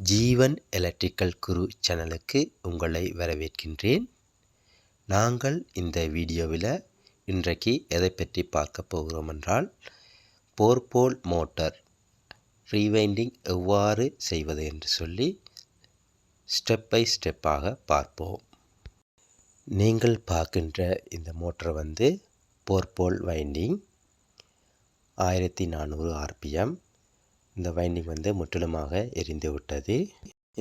ஜீவன் electrical குரு சேனலுக்கு உங்களை வரவேற்கின்றேன். நாங்கள் இந்த வீடியோவில் இன்றைக்கு எதை பற்றி பார்க்க போகிறோம் என்றால், போர்போல் மோட்டார் ரீவைண்டிங் எவ்வாறு செய்வது என்று சொல்லி ஸ்டெப் பை ஸ்டெப்பாக பார்ப்போம். நீங்கள் பார்க்கின்ற இந்த மோட்டர் வந்து போர்போல் வைண்டிங் 1400 RPM. இந்த வைண்டிங் வந்து முற்றிலுமாக எரிந்து விட்டது.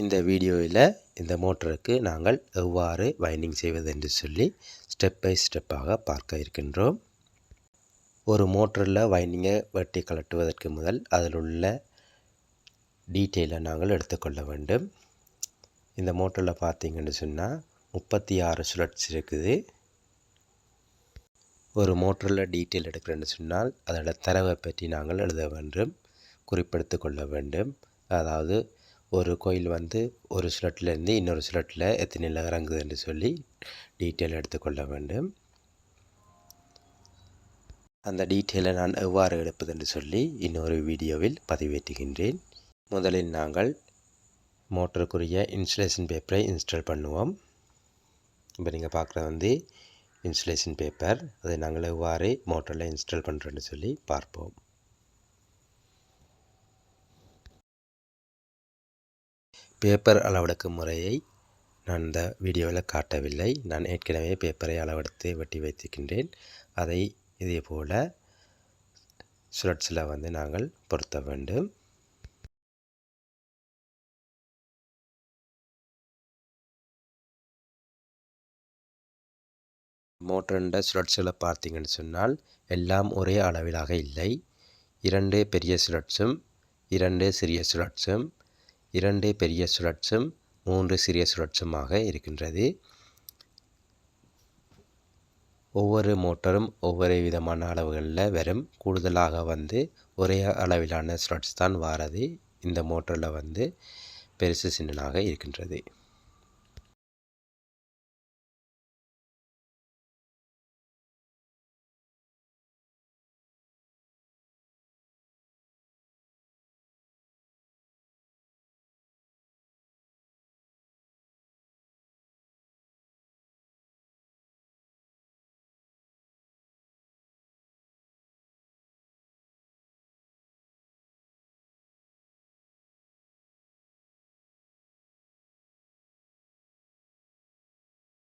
இந்த வீடியோவில் இந்த மோட்டருக்கு நாங்கள் எவ்வாறு வைண்டிங் செய்வது என்று சொல்லி ஸ்டெப் பை ஸ்டெப்பாக பார்க்க இருக்கின்றோம். ஒரு மோட்டரில் வைண்டிங்கை வெட்டி கலட்டுவதற்கு முதல் அதில் உள்ள டீட்டெயிலை நாங்கள் எடுத்துக்கொள்ள வேண்டும். இந்த மோட்டரில் பார்த்தீங்கன்னு சொன்னால் 36 சுழற்சி இருக்குது. ஒரு மோட்டரில் டீட்டெயில் எடுக்கிறேன்னு சொன்னால் அதோட தரவை பற்றி நாங்கள் எழுத வேண்டும், குறிப்பெடுத்து கொள்ள வேண்டும். அதாவது ஒரு கோயில் வந்து ஒரு சுழட்டிலேருந்து இன்னொரு சுழட்டில் எத்தனை இறங்குது என்று சொல்லி டீட்டெயில் எடுத்துக்கொள்ள வேண்டும். அந்த டீட்டெயிலை நான் எவ்வாறு எடுப்பது என்று சொல்லி இன்னொரு வீடியோவில் பதிவேற்றுகின்றேன். முதலில் நாங்கள் மோட்டருக்குரிய இன்சுலேஷன் பேப்பரை இன்ஸ்டால் பண்ணுவோம். இப்போ நீங்கள் பார்க்குறது வந்து இன்சுலேஷன் பேப்பர். அதை நாங்கள் எவ்வாறு மோட்டரில் இன்ஸ்டால் பண்ணுறோன்னு சொல்லி பார்ப்போம். பேப்பர் அளவெடுக்கும் முறையை நான் இந்த வீடியோவில் காட்டவில்லை. நான் ஏற்கனவே பேப்பரை அளவெடுத்து வெட்டி வைத்திருக்கின்றேன். அதை இதே போல் சுழற்சியில் வந்து நாங்கள் பொருத்த வேண்டும். மோட்டருண்ட சுழற்சிகளை பார்த்தீங்கன்னு சொன்னால் எல்லாம் ஒரே அளவிலாக இல்லை. 2 பெரிய சுழற்சும் 2 சிறிய சுழற்சும் 2 பெரிய சுழற்சும் 3 சிறிய சுழற்சுமாக இருக்கின்றது. ஒவ்வொரு மோட்டரும் ஒவ்வொரு விதமான அளவுகளில் வரும். கூடுதலாக வந்து ஒரே அளவிலான சுழற்சி தான் வாரது. இந்த மோட்டரில் வந்து பெருசு சின்னனாக இருக்கின்றது.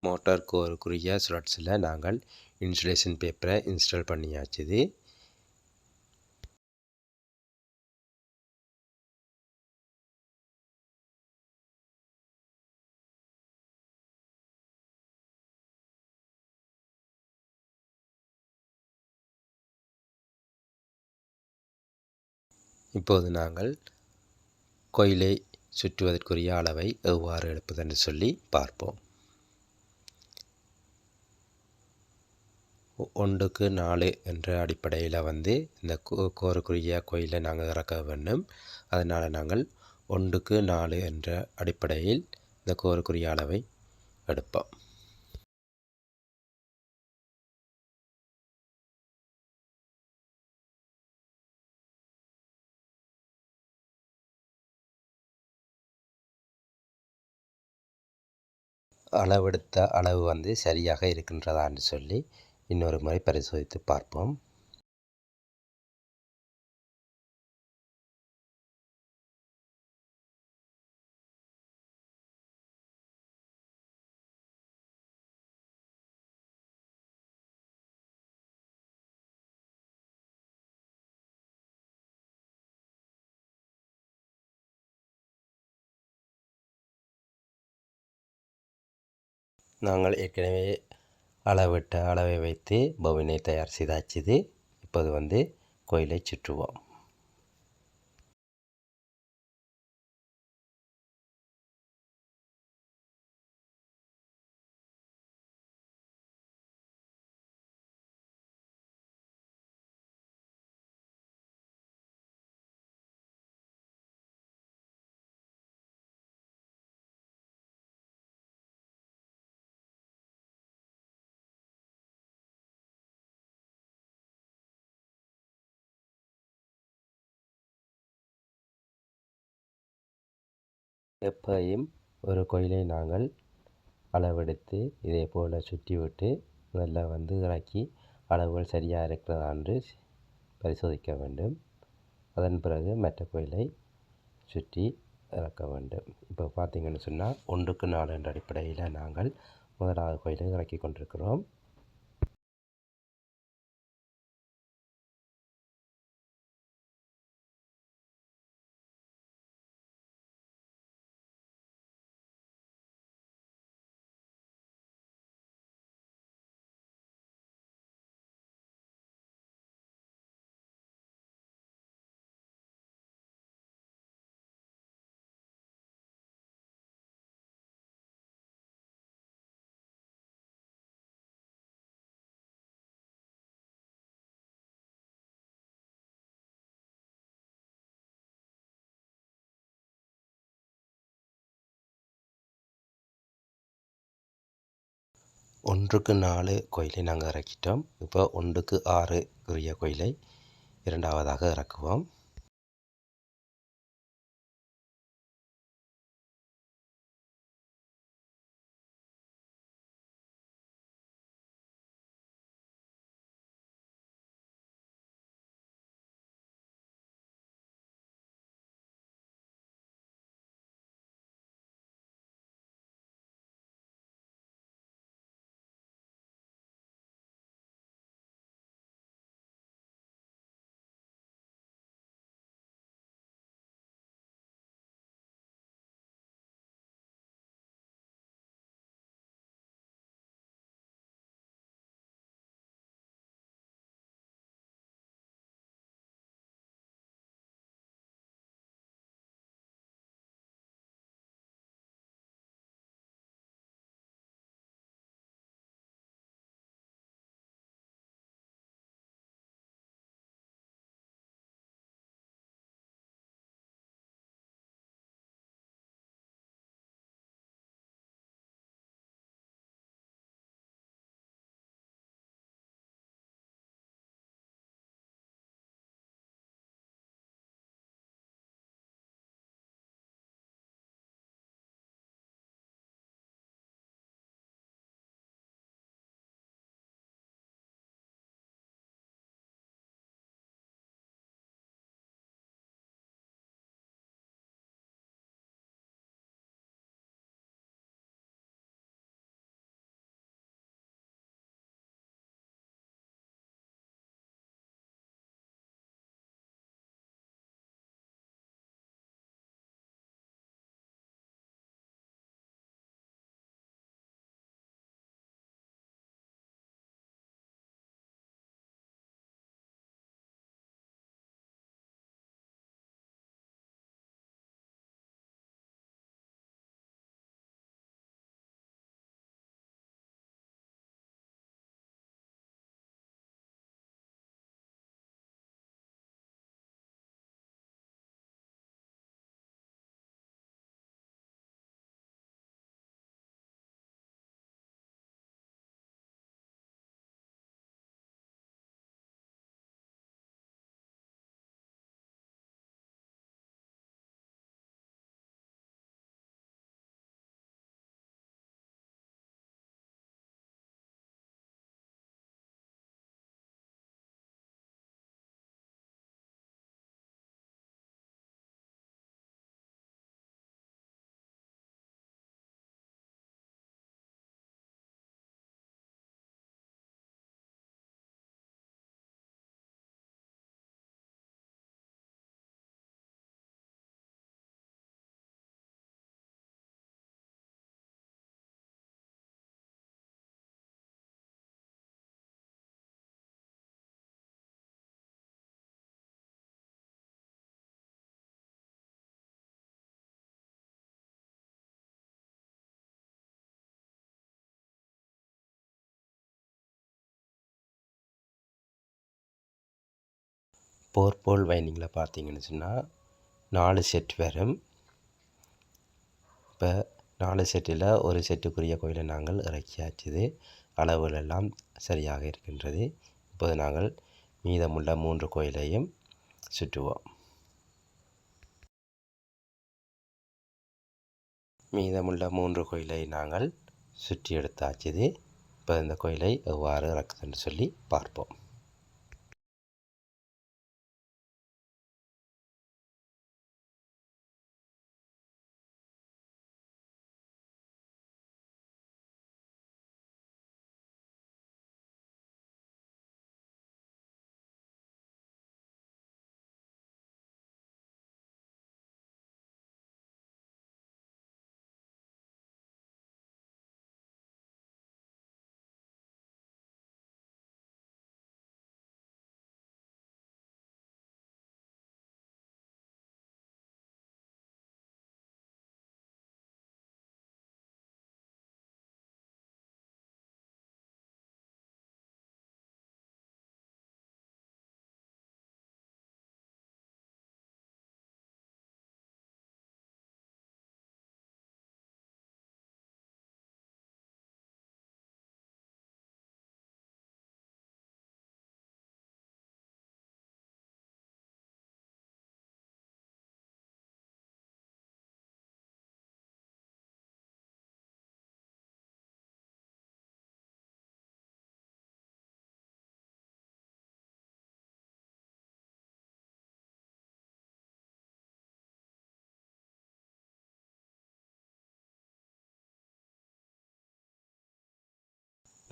மோட்டார் கோருக்குரிய சுழற்சியில் நாங்கள் இன்சுலேஷன் பேப்பரை இன்ஸ்டால் பண்ணியாச்சுது. இப்போது நாங்கள் கோயிலை சுற்றுவதற்குரிய அளவை எவ்வாறு எடுப்பதென்று சொல்லி பார்ப்போம். 1:4 என்ற அடிப்படையில் வந்து இந்த கோருக்குரிய கோயிலை நாங்கள் இறக்க வேண்டும். அதனால் நாங்கள் 1:4 என்ற அடிப்படையில் இந்த கோருக்குரிய அளவை எடுப்போம். அளவெடுத்த அளவு வந்து சரியாக இருக்கின்றதா என்று சொல்லி இன்னொரு முறை பரிசோதித்து பார்ப்போம். நாங்கள் ஏற்கனவே அளவிட்ட அளவை வைத்து பவினை தயார் செய்தாச்சுது. இப்போது வந்து கோயிலை சுற்றுவோம். எப்பையும் ஒரு கோயிலை நாங்கள் அளவெடுத்து இதே போல் சுற்றி விட்டு நல்லா இறக்கி அளவுகள் சரியாக இருக்கிறதா என்று பரிசோதிக்க வேண்டும். அதன் பிறகு மற்ற கோயிலை சுற்றி இறக்க வேண்டும். இப்போ பார்த்திங்கன்னு சொன்னால் 1:4 என்ற அடிப்படையில் நாங்கள் முதலாவது கோயிலை இறக்கி கொண்டிருக்கிறோம். ஒன்றுக்கு 4 கோயிலை நாங்கள் இறக்கிட்டோம். இப்போ 1:6 உரிய கோயிலை இரண்டாவதாக இறக்குவோம். போர்போல் வைண்டிங்கில் பார்த்தீங்கன்னு சொன்னால் 4 செட் வரும். இப்போ 4 செட்டில் ஒரு செட்டுக்குரிய கோயிலை நாங்கள் இறக்கியாச்சுது. அளவுகள் எல்லாம் சரியாக இருக்கின்றது. இப்போது நாங்கள் மீதமுள்ள 3 கோயிலையும் சுற்றுவோம். மீதமுள்ள 3 கோயிலை நாங்கள் சுற்றி எடுத்தாச்சுது. இப்போ இந்த கோயிலை எவ்வாறு இறக்குதுன்னு சொல்லி பார்ப்போம்.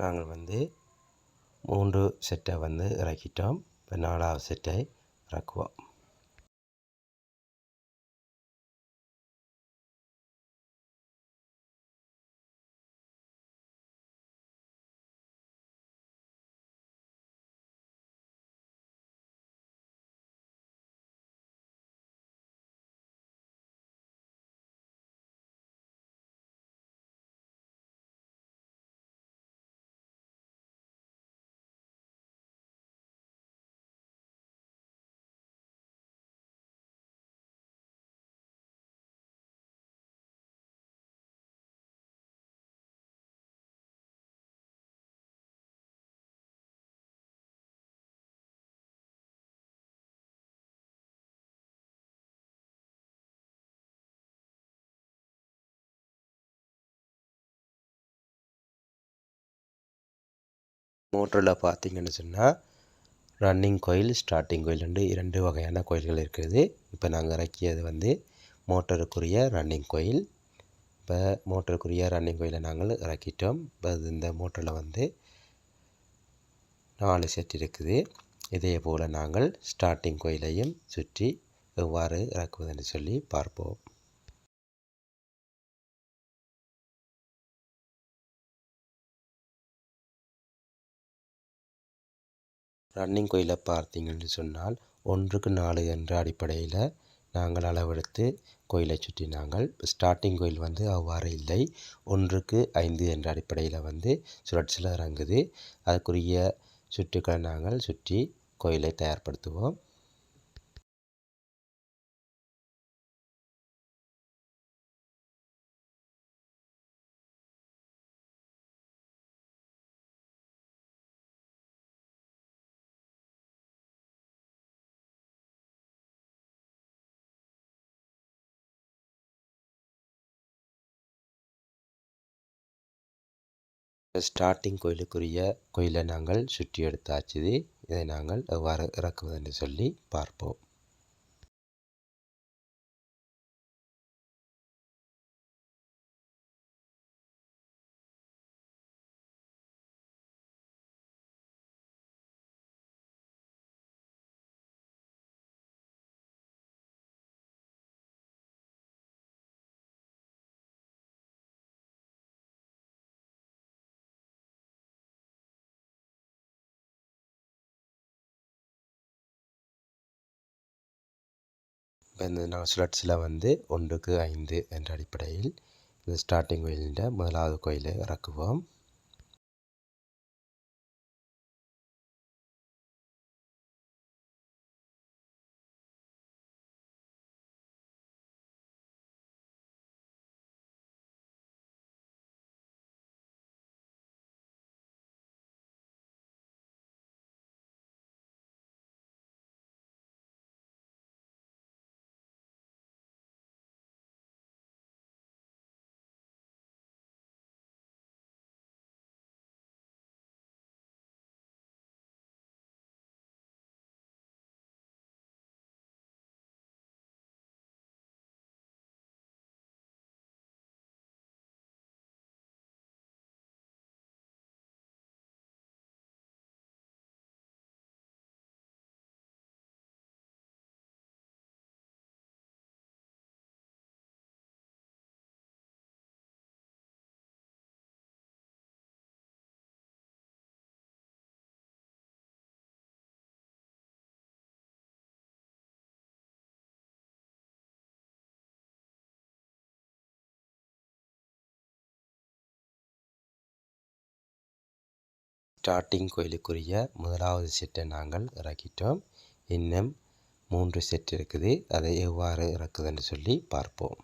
நாங்கள் 3 செட்டை இறக்கிட்டோம். இப்போ 4வது செட்டை இறக்குவோம். மோட்டரில் பார்த்தீங்கன்னு சொன்னால் ரன்னிங் கோயில், ஸ்டார்டிங் கோயில் 2 வகையான கோயில்கள் இருக்குது. இப்போ நாங்கள் இறக்கியது மோட்டருக்குரிய ரன்னிங் கோயில். இப்போ மோட்டருக்குரிய ரன்னிங் கோயிலை நாங்கள் இறக்கிட்டோம். இப்போ இந்த மோட்டரில் 4 செட் இருக்குது. இதே போல் நாங்கள் ஸ்டார்டிங் கோயிலையும் சுற்றி எவ்வாறு இறக்குவதுன்னு சொல்லி பார்ப்போம். ரன்னிங் கோயிலை பார்த்தீங்கன்னு சொன்னால் 1க்கு 4 என்ற அடிப்படையில் நாங்கள் அளவெடுத்து கோயிலை சுற்றி நாங்கள் ஸ்டார்டிங் கோயில் அவ்வாறு இல்லை. 1க்கு 5 என்ற அடிப்படையில் சுழற்சியில் இறங்குது. அதுக்குரிய சுற்றுக்களை நாங்கள் சுற்றி கோயிலை தயார்படுத்துவோம். ஸ்டார்டிங் கோயிலை நாங்கள் சுற்றி எடுத்தாச்சுது. இதை நாங்கள் எவ்வாறு இறக்குவதென்று சொல்லி பார்ப்போம். இப்போ இந்த சுழற்சியில் 1க்கு 5 என்ற அடிப்படையில் இந்த ஸ்டார்டிங் கோயிலின் 1வது கோயிலை இறக்குவோம். ஸ்டார்டிங் கோயிலுக்குரிய முதலாவது செட்டை நாங்கள் இறக்கிட்டோம். இன்னும் 3 செட் இருக்குது. அதை எவ்வாறு இறக்குதுன்னு சொல்லி பார்ப்போம்.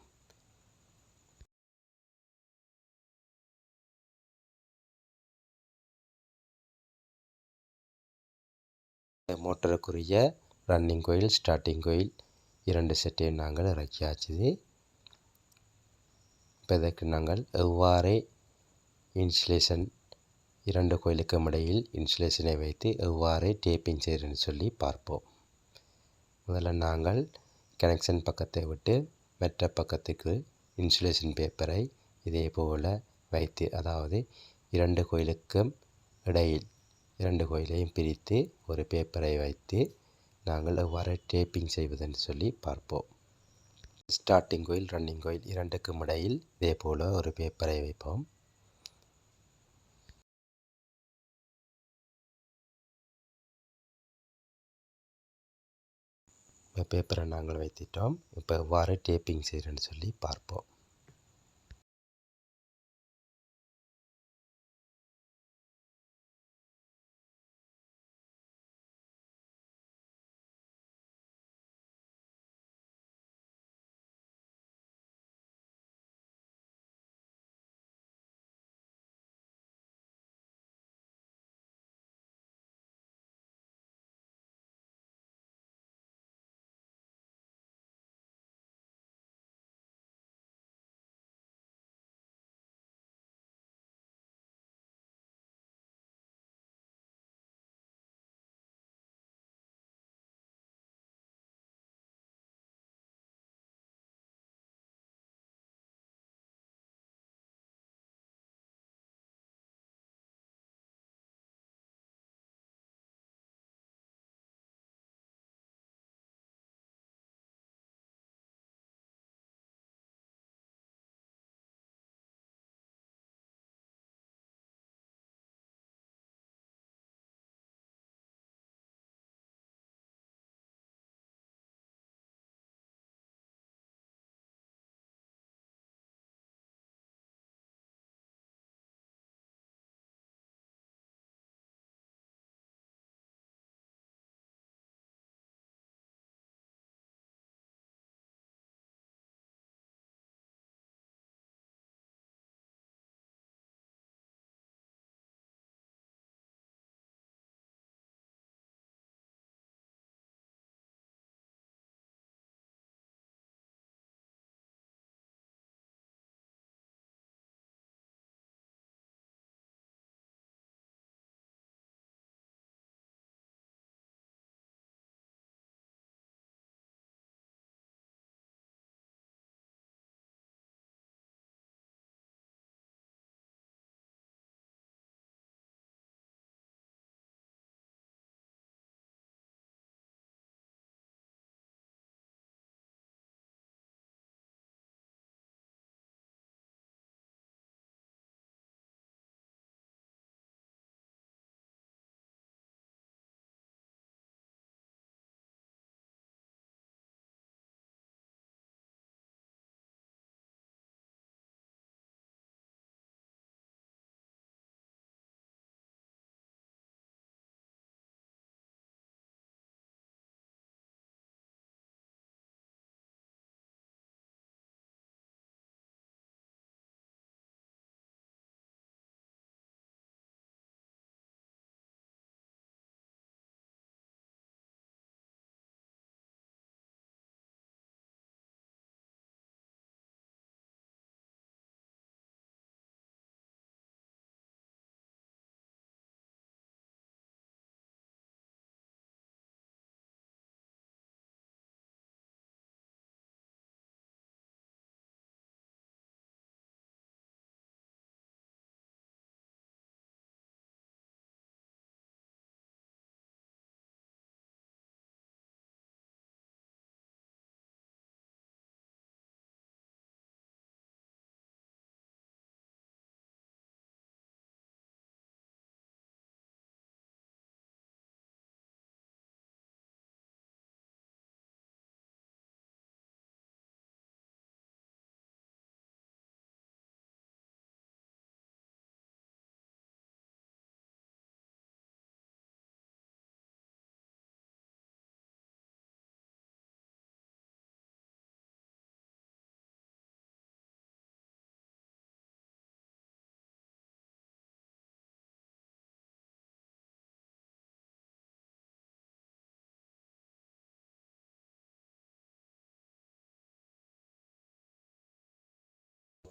மோட்டருக்குரிய ரன்னிங் கோயில், ஸ்டார்டிங் கோயில் 2 செட்டையும் நாங்கள் இறக்கியாச்சு. இப்போ இதற்கு நாங்கள் எவ்வாறு இன்சுலேஷன் 2 கோயிலுக்கும் இடையில் இன்சுலேஷனை வைத்து எவ்வாறு டேப்பிங் செய்கிறேன்னு சொல்லி பார்ப்போம். முதல்ல நாங்கள் கனெக்ஷன் பக்கத்தை விட்டு மற்ற பக்கத்துக்கு இன்சுலேஷன் பேப்பரை இதே போல் வைத்து, அதாவது 2 கோயிலுக்கும் இடையில் 2 கோயிலையும் பிரித்து ஒரு பேப்பரை வைத்து நாங்கள் எவ்வாறு டேப்பிங் செய்வதென்று சொல்லி பார்ப்போம். ஸ்டார்டிங் கோயில், ரன்னிங் கோயில் 2க்கும் இடையில் இதே போல் ஒரு பேப்பரை வைப்போம். இப்போ பேப்பரை நாங்கள் வைத்திட்டோம். இப்போ எவ்வாறு டேப்பிங் செய்கிறேன்னு சொல்லி பார்ப்போம்.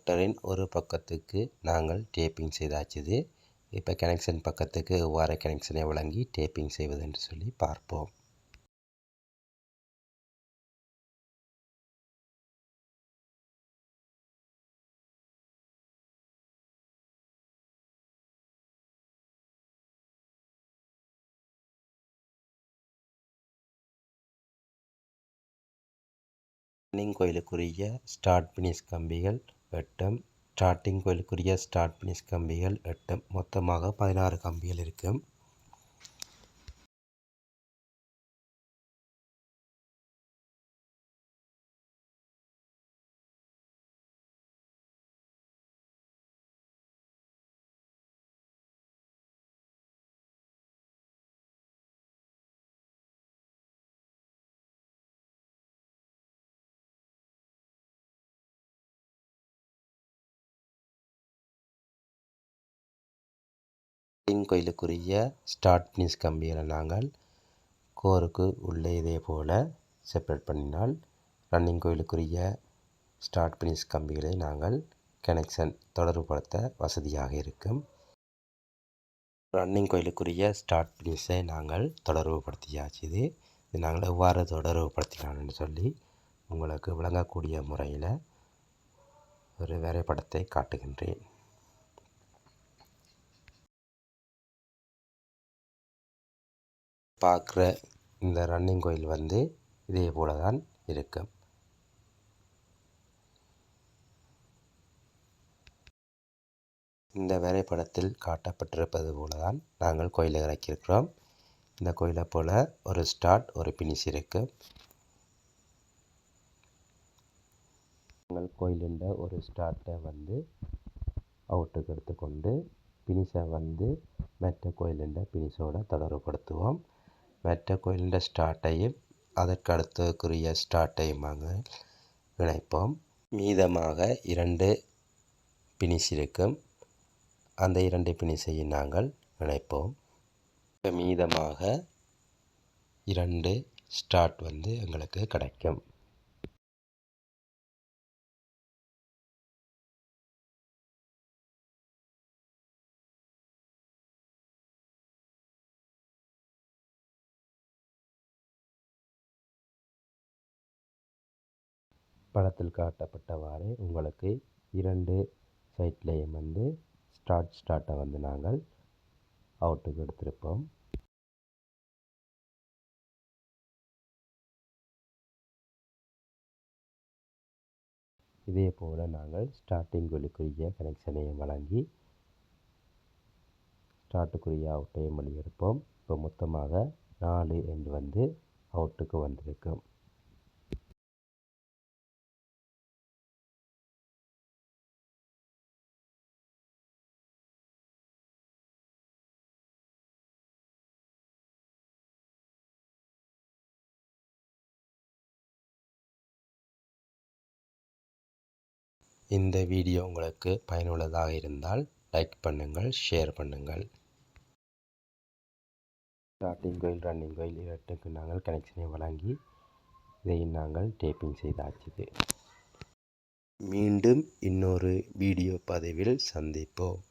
மோட்டரின் ஒரு பக்கத்துக்கு நாங்கள் டேப்பிங் செய்தாச்சுது. இப்போ கனெக்ஷன் பக்கத்துக்கு எவ்வாறு கனெக்ஷனை வழங்கி டேப்பிங் செய்வது என்று சொல்லி பார்ப்போம். ரன்னிங் கோயிலுக்குரிய ஸ்டார்ட் பினிஷ் கம்பிகள் 8, ஸ்டார்டிங் கோயிலுக்குரிய ஸ்டார்ட் பினிஷ் கம்பிகள் 8, மொத்தமாக 16 கம்பிகள் இருக்கும். ரன்னிங் கோயிலுக்குரிய ஸ்டார்ட் பினிஷ் கம்பிகளை நாங்கள் கோருக்கு உள்ளே இதே போல் செப்பரேட் பண்ணினால் ரன்னிங் கோயிலுக்குரிய ஸ்டார்ட் பினிஷ் கம்பிகளை நாங்கள் கனெக்ஷன் தொடர்புபடுத்த வசதியாக இருக்கும். ரன்னிங் கோயிலுக்குரிய ஸ்டார்ட் பினிஷை நாங்கள் தொடர்புபடுத்தியாச்சு. இது நாங்கள் எவ்வாறு தொடர்புபடுத்தினான்னு சொல்லி உங்களுக்கு விளங்கக்கூடிய முறையில் ஒரு வரைபடத்தை காட்டுகின்றேன். பார்க்குற இந்த ரன்னிங் கோயில் வந்து இதே போல தான் இருக்கும். இந்த வரைபடத்தில் காட்டப்பட்டிருப்பது போல தான் நாங்கள் கோயிலை இறக்கியிருக்கிறோம். இந்த கோயிலை போல் ஒரு ஸ்டார்ட் ஒரு பினிஷ் இருக்குது. நாங்கள் கோயிலின் ஒரு ஸ்டார்ட்டை வந்து அவுட்டுக்கு எடுத்துக்கொண்டு பினிஷை வந்து மற்ற கோயிலின் பினிஷோடு தொடர்புபடுத்துவோம். மற்ற கோயிலின் ஸ்டார்ட்டையும் அதற்கு அடுத்தக்குரிய ஸ்டார்ட்டையும் நாங்கள் இணைப்போம். மீதமாக 2 பினிஷ் இருக்கும். அந்த 2 பினிஷையும் நாங்கள் இணைப்போம். மீதமாக 2 ஸ்டார்ட் வந்து எங்களுக்கு கிடைக்கும். படத்தில் காட்டப்பட்டவாறு உங்களுக்கு 2 சைட்லேயும் வந்து ஸ்டார்ட்டை வந்து நாங்கள் அவுட்டுக்கு எடுத்திருப்போம். இதே போல் நாங்கள் ஸ்டார்டிங் கோயிலுக்குரிய கனெக்ஷனையும் வழங்கி ஸ்டார்ட்டுக்குரிய அவுட்டையும் வெளியெடுப்போம். இப்போ மொத்தமாக 4 எண்டு வந்து அவுட்டுக்கு வந்திருக்கும். இந்த வீடியோ உங்களுக்கு பயனுள்ளதாக இருந்தால் லைக் பண்ணுங்கள், ஷேர் பண்ணுங்கள். ஸ்டார்டிங் கோயில் ரன்னிங் கோயில் இரண்டுக்கு நாங்கள் கனெக்ஷனை வழங்கி இதை நாங்கள் டேப்பிங் செய்தாச்சு. மீண்டும் இன்னொரு வீடியோ பதிவில் சந்திப்போம்.